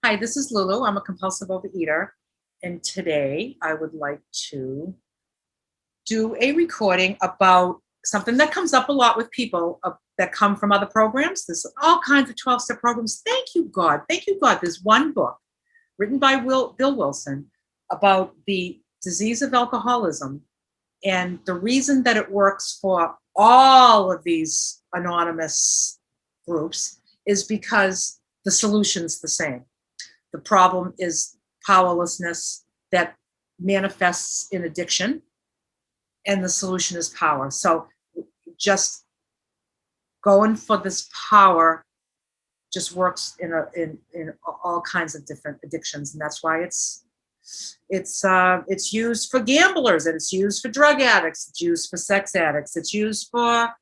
Hi, this is Lulu. I'm a compulsive overeater, and today I would like to do a recording about something that comes up a lot with people that come from other programs. There's all kinds of 12-step programs. Thank you, God. Thank you, God. There's one book written by Bill Wilson about the disease of alcoholism, and the reason that it works for all of these anonymous groups is because the solution's the same. The problem is powerlessness that manifests in addiction, and the solution is power. So just going for this power just works in all kinds of different addictions, and that's why it's used for gamblers, and it's used for drug addicts, it's used for sex addicts, it's used for,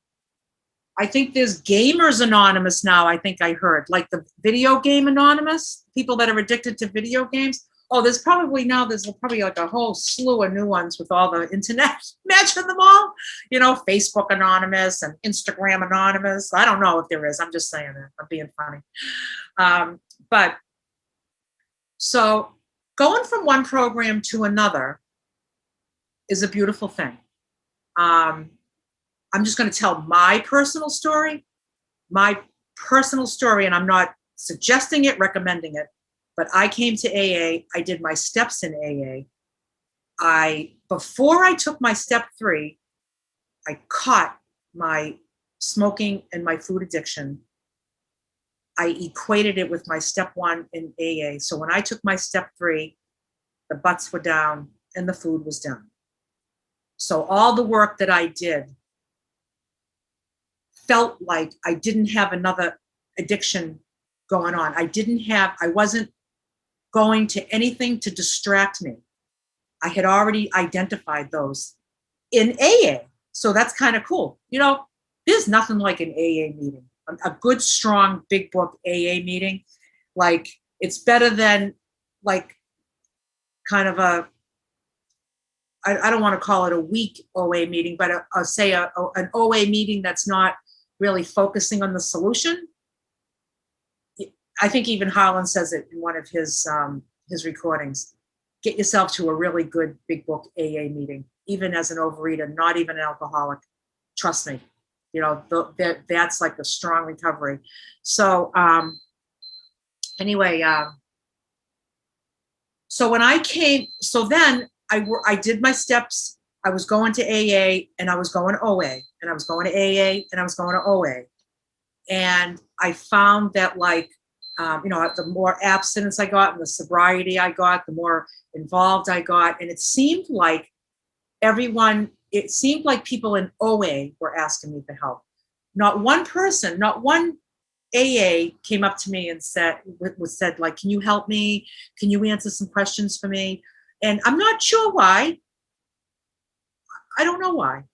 I think there's Gamers Anonymous now. I think I heard, like the video game anonymous, people that are addicted to video games. Oh, there's probably like a whole slew of new ones with all the internet. Imagine them all, Facebook Anonymous and Instagram Anonymous. I don't know if there is. I'm just saying that. I'm being funny. But so going from one program to another is a beautiful thing. I'm just going to tell my personal story, and I'm not suggesting it, recommending it, but I came to AA. I did my steps in AA. Before I took my step 3, I caught my smoking and my food addiction. I equated it with my step 1 in AA. So when I took my step 3, the butts were down and the food was down. So all the work that I did felt like I didn't have another addiction going on. I wasn't going to anything to distract me. I had already identified those in AA. So that's kind of cool. There's nothing like an AA meeting, a good, strong, big book AA meeting. Like, it's better than like kind of I don't want to call it a weak OA meeting, but an OA meeting that's not really focusing on the solution. I think even Harlan says it in one of his recordings. Get yourself to a really good big book AA meeting, even as an overeater, not even an alcoholic. Trust me, that's like a strong recovery. So anyway, so when I came, so then I did my steps. I was going to AA and I was going to OA, and I was going to AA and I was going to OA. And I found that the more abstinence I got and the sobriety I got, the more involved I got. And it seemed like people in OA were asking me for help. Not one person, not one AA came up to me and said, like, can you help me? Can you answer some questions for me? And I'm not sure why. I don't know why.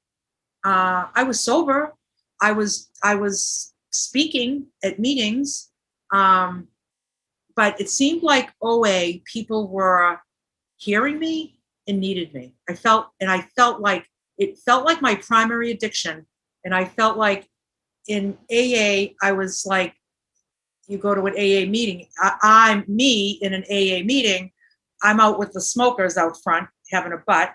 I was sober. I was speaking at meetings. But it seemed like OA people were hearing me and needed me. I felt like it felt like my primary addiction. And I felt like in AA, I was like, you go to an AA meeting, I'm me in an AA meeting, I'm out with the smokers out front having a butt.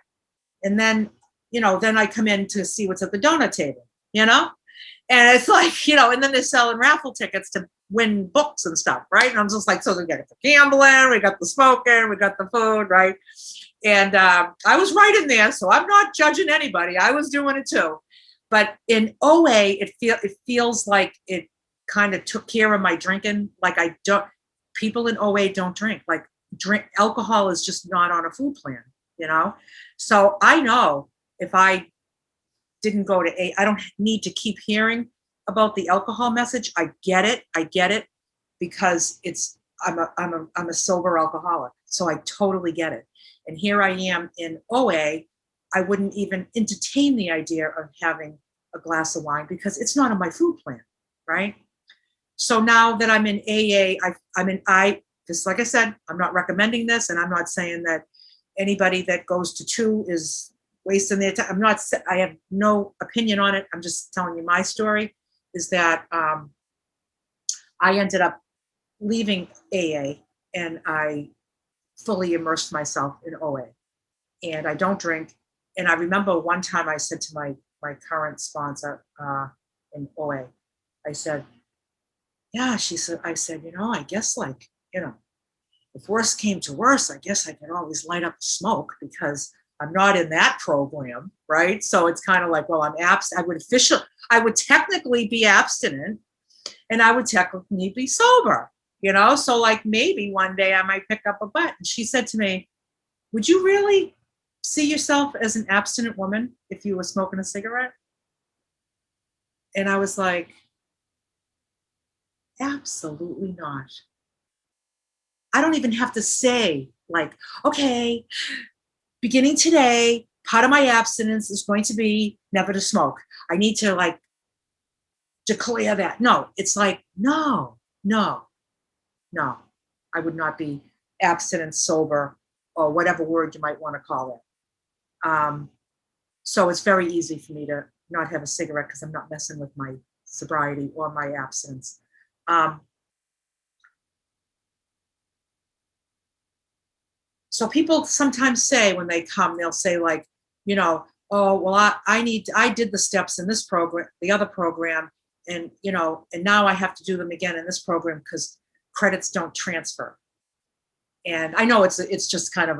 And then, then I come in to see what's at the donut table, and it's like, and then they're selling raffle tickets to win books and stuff, right? And I'm just like, so we got the gambling, we got the smoking, we got the food, right? And I was right in there, so I'm not judging anybody. I was doing it too. But in OA, it feels like it kind of took care of my drinking. Like people in OA don't drink. Like alcohol is just not on a food plan, So I know if I didn't go to AA, I don't need to keep hearing about the alcohol message. I get it because I'm a sober alcoholic, so I totally get it. And here I am in OA. I wouldn't even entertain the idea of having a glass of wine because it's not on my food plan, right? So now that I'm in AA, just like I said, I'm not recommending this, and I'm not saying that anybody that goes to 2 is wasting their time. I have no opinion on it. I'm just telling you my story. Is that I ended up leaving AA and I fully immersed myself in OA. And I don't drink. And I remember one time I said to my current sponsor in OA, I said, yeah, she said, I said, I guess like, if worse came to worse, I guess I could always light up a smoke because I'm not in that program, right? So it's kind of like, well, I would technically be abstinent, and I would technically be sober, So like maybe one day I might pick up a butt. And she said to me, would you really see yourself as an abstinent woman if you were smoking a cigarette? And I was like, absolutely not. I don't even have to say like, okay, beginning today, part of my abstinence is going to be never to smoke. I need to like declare that. No, it's like, no. I would not be abstinent, sober, or whatever word you might want to call it. So it's very easy for me to not have a cigarette because I'm not messing with my sobriety or my abstinence. So people sometimes say when they come, they'll say like, oh, well, I did the steps in this program, the other program, and, and now I have to do them again in this program because credits don't transfer. And I know it's just kind of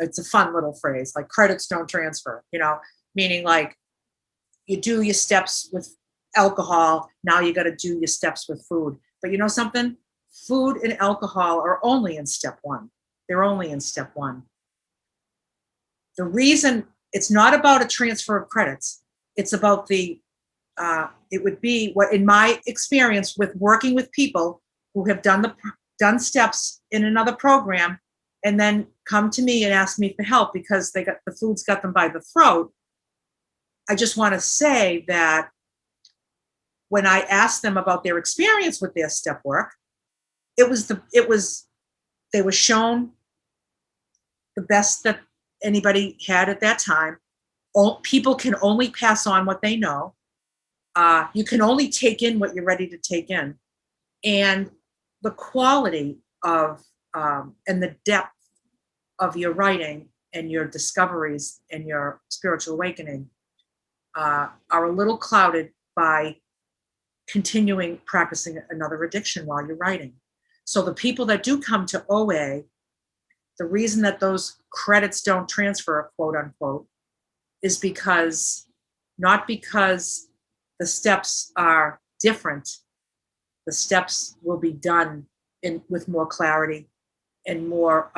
it's a fun little phrase, like credits don't transfer, meaning like you do your steps with alcohol, now you got to do your steps with food. But you know something? Food and alcohol are only in step one. They're only in step one. The reason it's not about a transfer of credits, it's about it would be what, in my experience with working with people who have done steps in another program and then come to me and ask me for help because the food's got them by the throat. I just want to say that when I asked them about their experience with their step work, they were shown the best that anybody had at that time. People can only pass on what they know. You can only take in what you're ready to take in. And the quality of and the depth of your writing and your discoveries and your spiritual awakening are a little clouded by continuing practicing another addiction while you're writing. So the people that do come to OA, the reason that those credits don't transfer, quote unquote, is not because the steps are different. The steps will be done with more clarity and more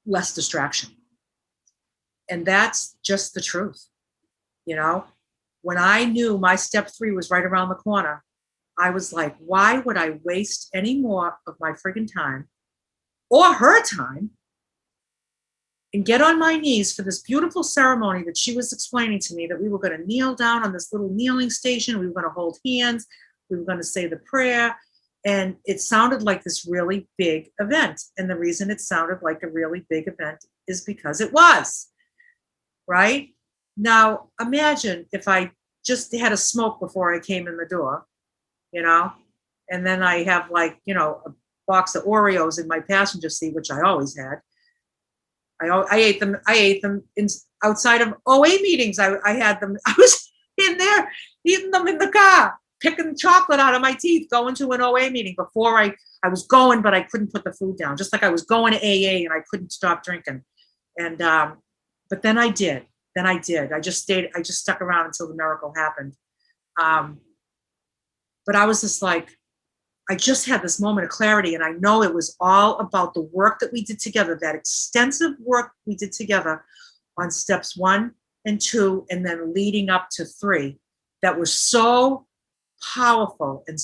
less distraction. And that's just the truth. When I knew my step 3 was right around the corner, I was like, why would I waste any more of my friggin' time or her time and get on my knees for this beautiful ceremony that she was explaining to me, that we were going to kneel down on this little kneeling station. We were going to hold hands. We were going to say the prayer. And it sounded like this really big event. And the reason it sounded like a really big event is because it was, right? Now, imagine if I just had a smoke before I came in the door, and then I have like, a box of Oreos in my passenger seat, which I always had. I ate them outside of OA meetings. I had them. I was in there eating them in the car, picking chocolate out of my teeth, going to an OA meeting before I was going, but I couldn't put the food down. Just like I was going to AA and I couldn't stop drinking. And, but then I did. I just stuck around until the miracle happened. But I was just like, I just had this moment of clarity, and I know it was all about the work that we did together, that extensive work we did together on steps 1 and 2, and then leading up to 3, that was so powerful. And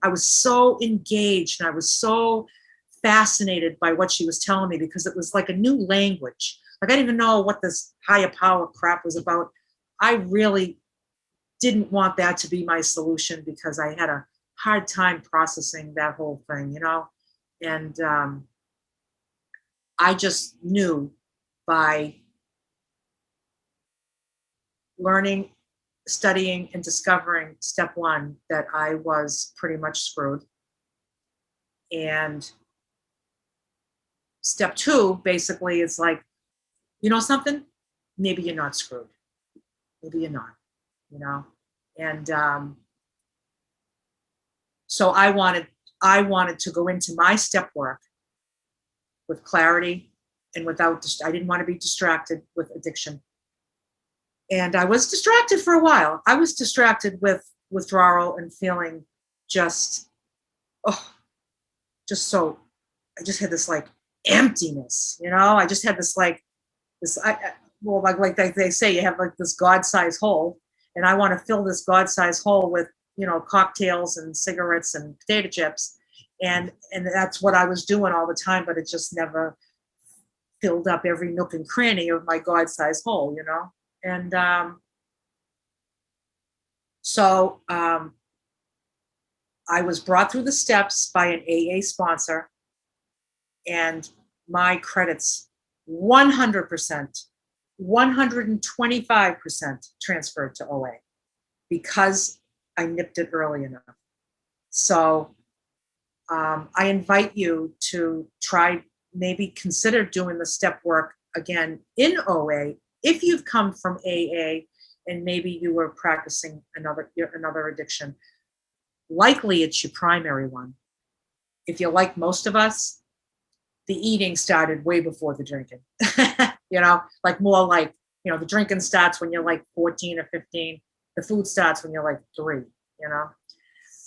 I was so engaged, and I was so fascinated by what she was telling me, because it was like a new language. Like, I didn't even know what this higher power crap was about. I really didn't want that to be my solution, because I had a hard time processing that whole thing, and I just knew by learning, studying, and discovering step 1 that I was pretty much screwed. And step two basically is like, you know something? Maybe you're not screwed. Maybe you're not, you know? And so I wanted to go into my step work with clarity and without, I didn't want to be distracted with addiction. And I was distracted for a while. I was distracted with withdrawal and feeling just, oh, just so, I just had this like emptiness, you know? I just had this like, this, well, like they say, you have like this God-sized hole, and I want to fill this God-sized hole with, cocktails and cigarettes and potato chips. And that's what I was doing all the time, but it just never filled up every nook and cranny of my God-sized hole. And so I was brought through the steps by an AA sponsor, and my credits 100%, 125% transferred to OA because I nipped it early enough. So I invite you to try, maybe consider doing the step work again in OA if you've come from AA and maybe you were practicing another addiction. Likely it's your primary one. If you're like most of us, the eating started way before the drinking. Like more like, the drinking starts when you're like 14 or 15. The food starts when you're like 3,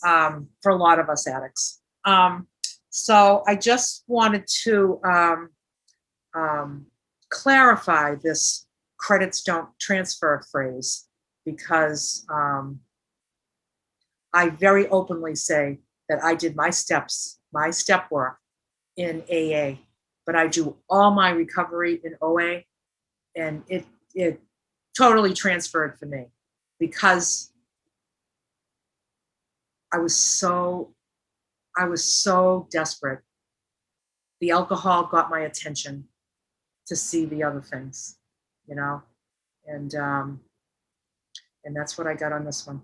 for a lot of us addicts. So I just wanted to clarify this credits don't transfer phrase, because I very openly say that I did my step work in AA, but I do all my recovery in OA, and it totally transferred for me because I was so desperate. The alcohol got my attention to see the other things, and that's what I got on this one.